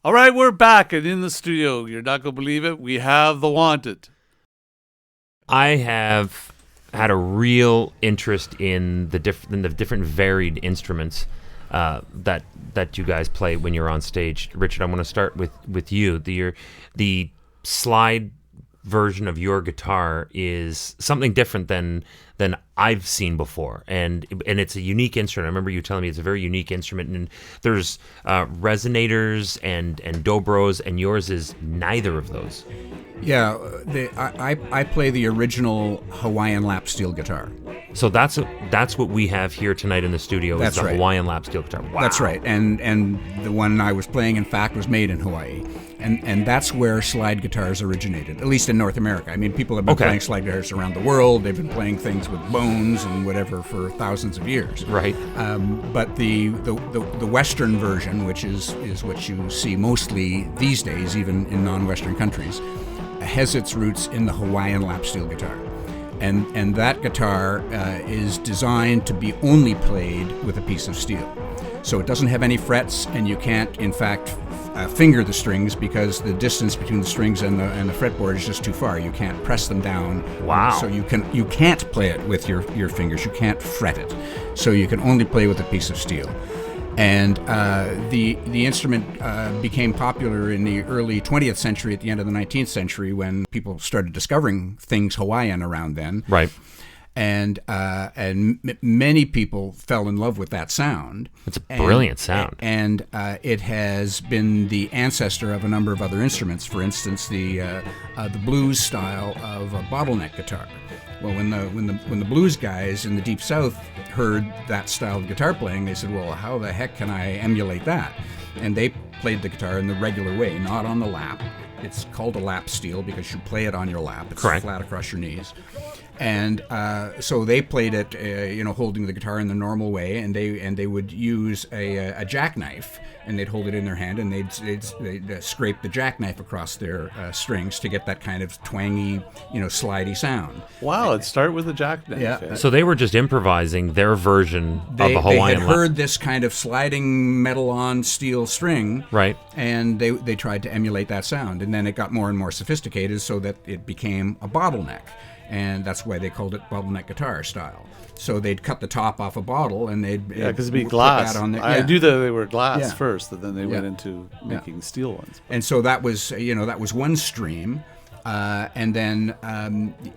All right, we're back and in the studio. You're not going to believe it. We have the Wanted. I have had a real interest in the different varied instruments that you guys play when you're on stage. Richard, I want to start with you. The slide version of your guitar is something different than I've seen before, and it's a unique instrument. I remember you telling me it's a very unique instrument, and there's resonators and dobros, and yours is neither of those. Yeah, I play the original Hawaiian lap steel guitar. So that's what we have here tonight in the studio. That's is the right. Hawaiian lap steel guitar. Wow. That's right, and the one I was playing, in fact, was made in Hawaii, and that's where slide guitars originated, at least in North America. I mean, people have been playing slide guitars around the world. They've been playing things with bones and whatever for thousands of years. Right. But the Western version, which is what you see mostly these days, even in non-Western countries, has its roots in the Hawaiian lap steel guitar. And that guitar is designed to be only played with a piece of steel. So it doesn't have any frets, and you can't, in fact, finger the strings because the distance between the strings and the fretboard is just too far. You can't press them down. Wow. So you can't play it with your fingers. You can't fret it. So you can only play with a piece of steel. And the instrument became popular in the early 20th century, at the end of the 19th century, when people started discovering things Hawaiian around then. Right. And many people fell in love with that sound. It's a brilliant sound. And it has been the ancestor of a number of other instruments. For instance, the blues style of a bottleneck guitar. Well, when the blues guys in the Deep South heard that style of guitar playing, they said, well, how the heck can I emulate that? And they played the guitar in the regular way, not on the lap. It's called a lap steel because you play it on your lap. It's Correct. Flat across your knees. And so they played it, holding the guitar in the normal way, and they would use a jackknife, and they'd hold it in their hand, and they'd scrape the jackknife across their strings to get that kind of twangy, slidey sound. Wow, it started with a jackknife. Yeah. So they were just improvising their version of a Hawaiian They had heard this kind of sliding metal-on steel string, Right. and they tried to emulate that sound, and then it got more and more sophisticated so that it became a bottleneck. And that's why they called it bottleneck guitar style. So they'd cut the top off a bottle, and they'd because it'd be glass. That on there. I knew that they were glass Yeah. first, and then they went into making steel ones. And so that was one stream, and then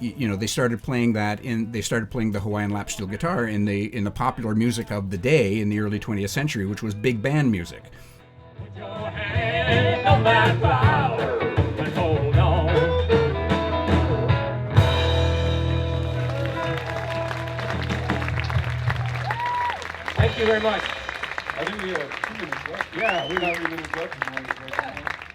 they started playing that They started playing the Hawaiian lap steel guitar in the popular music of the day in the early 20th century, which was big band music. Put your hand on that plow and hold on. Thank you very much. I think we have 2 minutes left. Yeah, we have 2 minutes left.